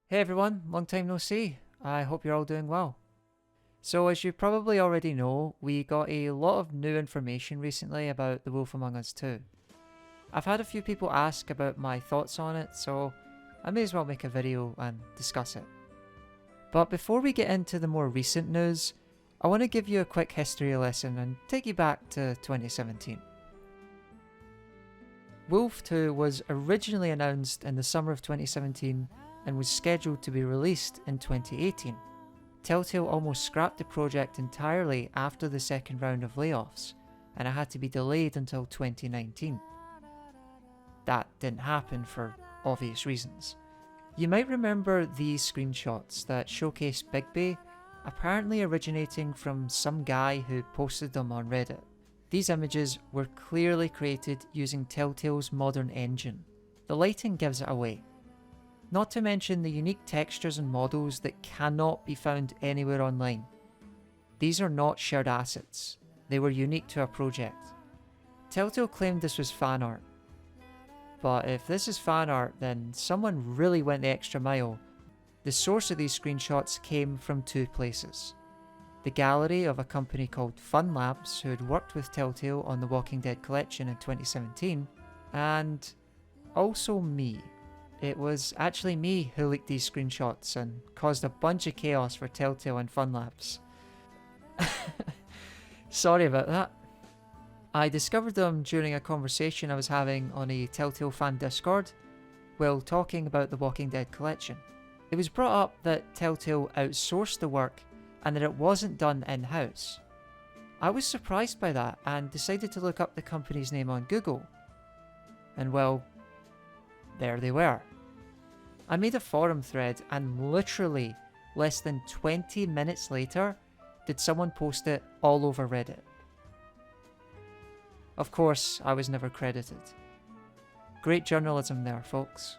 Hey everyone, long time no see. I hope you're all doing well. So as you probably already know, we got a lot of new information recently about The Wolf Among Us 2. I've had a few people ask about my thoughts on it, so I may as well make a video and discuss it. But before we get into the more recent news, I want to give you a quick history lesson and take you back to 2017. Wolf 2 was originally announced in the summer of 2017 and was scheduled to be released in 2018. Telltale almost scrapped the project entirely after the second round of layoffs, and it had to be delayed until 2019. That didn't happen for obvious reasons. You might remember these screenshots that showcase Bigby, apparently originating from some guy who posted them on Reddit. These images were clearly created using Telltale's modern engine. The lighting gives it away. Not to mention the unique textures and models that cannot be found anywhere online. These are not shared assets, they were unique to a project. Telltale claimed this was fan art. But if this is fan art, then someone really went the extra mile. The source of these screenshots came from two places. The gallery of a company called Fun Labs, who had worked with Telltale on the Walking Dead collection in 2017, and also me. It was actually me who leaked these screenshots and caused a bunch of chaos for Telltale and Fun Labs. Sorry about that. I discovered them during a conversation I was having on a Telltale fan Discord while talking about the Walking Dead collection. It was brought up that Telltale outsourced the work and that it wasn't done in-house. I was surprised by that and decided to look up the company's name on Google. And well, there they were. I made a forum thread and literally less than 20 minutes later did someone post it all over Reddit. Of course, I was never credited. Great journalism there, folks.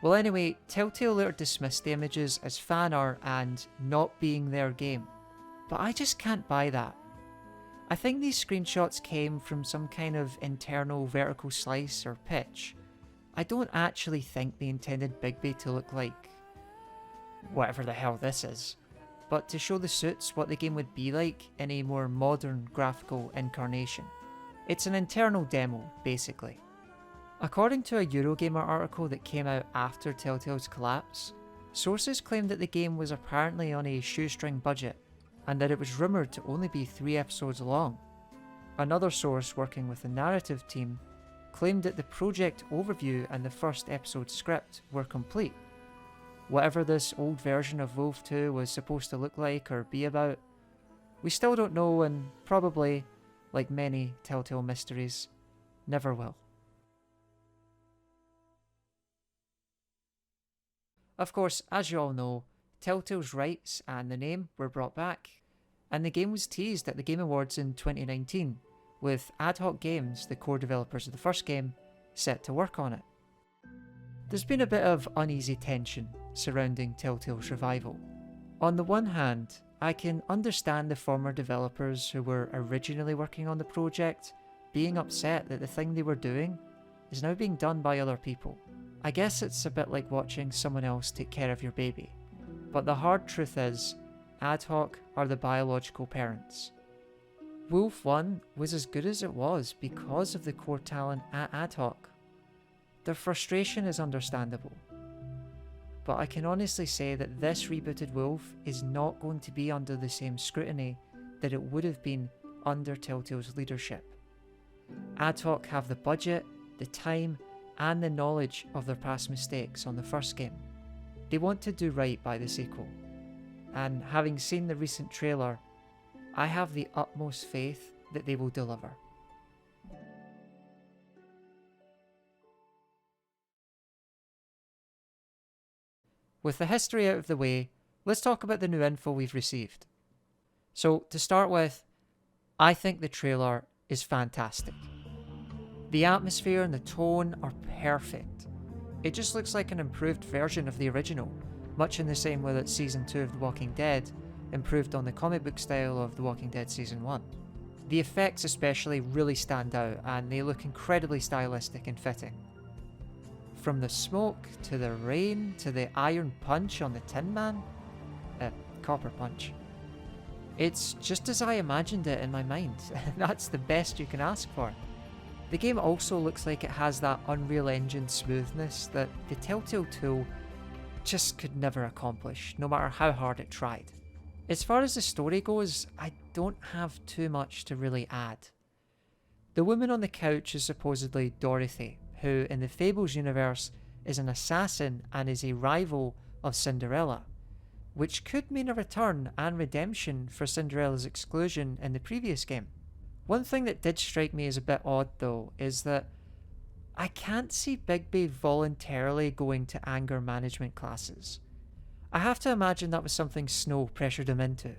Well anyway, Telltale later dismissed the images as fan art and not being their game. But I just can't buy that. I think these screenshots came from some kind of internal vertical slice or pitch. I don't actually think they intended Bigby to look like whatever the hell this is, but to show the suits what the game would be like in a more modern graphical incarnation. It's an internal demo, basically. According to a Eurogamer article that came out after Telltale's collapse, sources claimed that the game was apparently on a shoestring budget, and that it was rumoured to only be 3 episodes long. Another source working with the narrative team claimed that the project overview and the first episode script were complete. Whatever this old version of Wolf 2 was supposed to look like or be about, we still don't know and probably, like many Telltale mysteries, never will. Of course, as you all know, Telltale's rights and the name were brought back, and the game was teased at the Game Awards in 2019, with AdHoc Games, the core developers of the first game, set to work on it. There's been a bit of uneasy tension surrounding Telltale's revival. On the one hand, I can understand the former developers who were originally working on the project being upset that the thing they were doing is now being done by other people. I guess it's a bit like watching someone else take care of your baby. But the hard truth is, AdHoc are the biological parents. Wolf 1 was as good as it was because of the core talent at AdHoc. Their frustration is understandable. But I can honestly say that this rebooted Wolf is not going to be under the same scrutiny that it would have been under Telltale's leadership. AdHoc have the budget, the time, and the knowledge of their past mistakes on the first game. They want to do right by the sequel. And having seen the recent trailer, I have the utmost faith that they will deliver. With the history out of the way, let's talk about the new info we've received. So, to start with, I think the trailer is fantastic. The atmosphere and the tone are perfect. It just looks like an improved version of the original, much in the same way that Season 2 of The Walking Dead improved on the comic book style of The Walking Dead Season 1. The effects especially really stand out and they look incredibly stylistic and fitting. From the smoke, to the rain, to the iron punch on the Tin Man. Copper punch. It's just as I imagined it in my mind. That's the best you can ask for. The game also looks like it has that Unreal Engine smoothness that the Telltale tool just could never accomplish, no matter how hard it tried. As far as the story goes, I don't have too much to really add. The woman on the couch is supposedly Dorothy, who in the Fables universe is an assassin and is a rival of Cinderella, which could mean a return and redemption for Cinderella's exclusion in the previous game. One thing that did strike me as a bit odd though is that I can't see Bigby voluntarily going to anger management classes. I have to imagine that was something Snow pressured him into,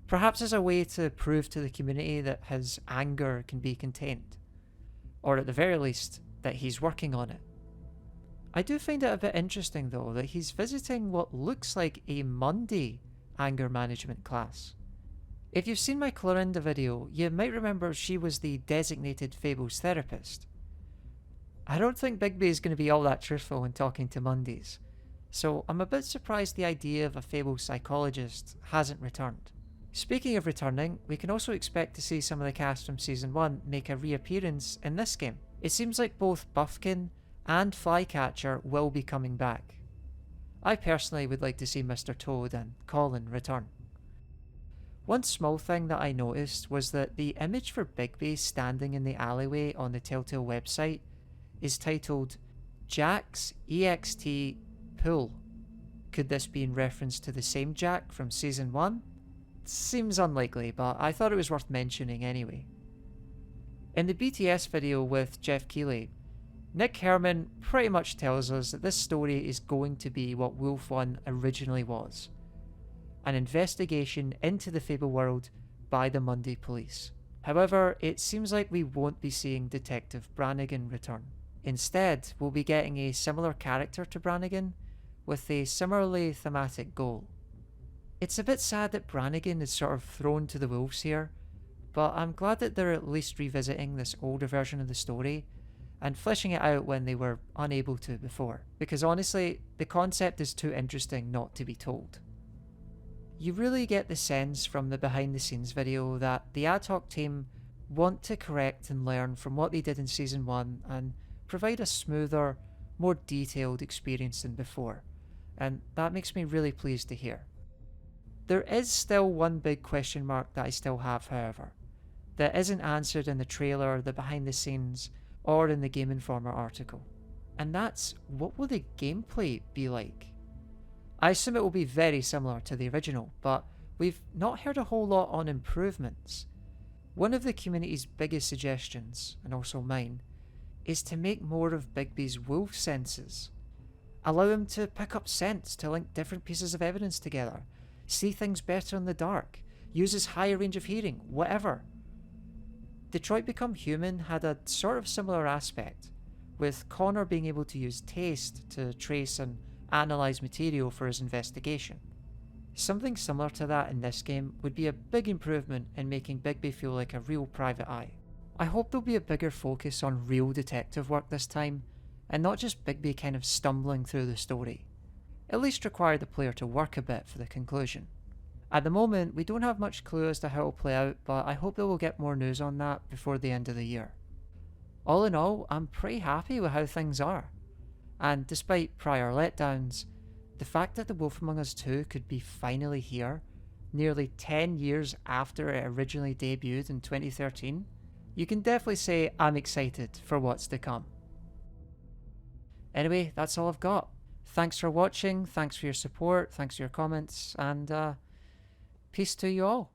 perhaps as a way to prove to the community that his anger can be contained, or at the very least that he's working on it. I do find it a bit interesting though that he's visiting what looks like a Monday anger management class. If you've seen my Clorinda video, you might remember she was the designated Fables therapist. I don't think Bigby is going to be all that truthful when talking to Mondays, so I'm a bit surprised the idea of a Fables psychologist hasn't returned. Speaking of returning, we can also expect to see some of the cast from Season 1 make a reappearance in this game. It seems like both Buffkin and Flycatcher will be coming back. I personally would like to see Mr. Toad and Colin return. One small thing that I noticed was that the image for Bigby standing in the alleyway on the Telltale website is titled Jack's EXT Pool. Could this be in reference to the same Jack from Season 1? Seems unlikely, but I thought it was worth mentioning anyway. In the BTS video with Jeff Keighley, Nick Herman pretty much tells us that this story is going to be what Wolf 1 originally was. An investigation into the Fable world by the Monday police. However, it seems like we won't be seeing Detective Brannigan return. Instead, we'll be getting a similar character to Brannigan, with a similarly thematic goal. It's a bit sad that Brannigan is sort of thrown to the wolves here, but I'm glad that they're at least revisiting this older version of the story and fleshing it out when they were unable to before, because honestly, the concept is too interesting not to be told. You really get the sense from the behind the scenes video that the AdHoc team want to correct and learn from what they did in Season 1 and provide a smoother, more detailed experience than before, and that makes me really pleased to hear. There is still one big question mark that I still have, however, that isn't answered in the trailer, the behind the scenes, or in the Game Informer article, and that's what will the gameplay be like? I assume it will be very similar to the original, but we've not heard a whole lot on improvements. One of the community's biggest suggestions, and also mine, is to make more of Bigby's wolf senses. Allow him to pick up scents to link different pieces of evidence together, see things better in the dark, use his higher range of hearing, whatever. Detroit Become Human had a sort of similar aspect, with Connor being able to use taste to trace and analyse material for his investigation. Something similar to that in this game would be a big improvement in making Bigby feel like a real private eye. I hope there'll be a bigger focus on real detective work this time, and not just Bigby kind of stumbling through the story. At least require the player to work a bit for the conclusion. At the moment, we don't have much clue as to how it will play out, but I hope that we'll get more news on that before the end of the year. All in all, I'm pretty happy with how things are. And despite prior letdowns, the fact that The Wolf Among Us 2 could be finally here, nearly 10 years after it originally debuted in 2013, you can definitely say I'm excited for what's to come. Anyway, that's all I've got. Thanks for watching, thanks for your support, thanks for your comments, and peace to you all.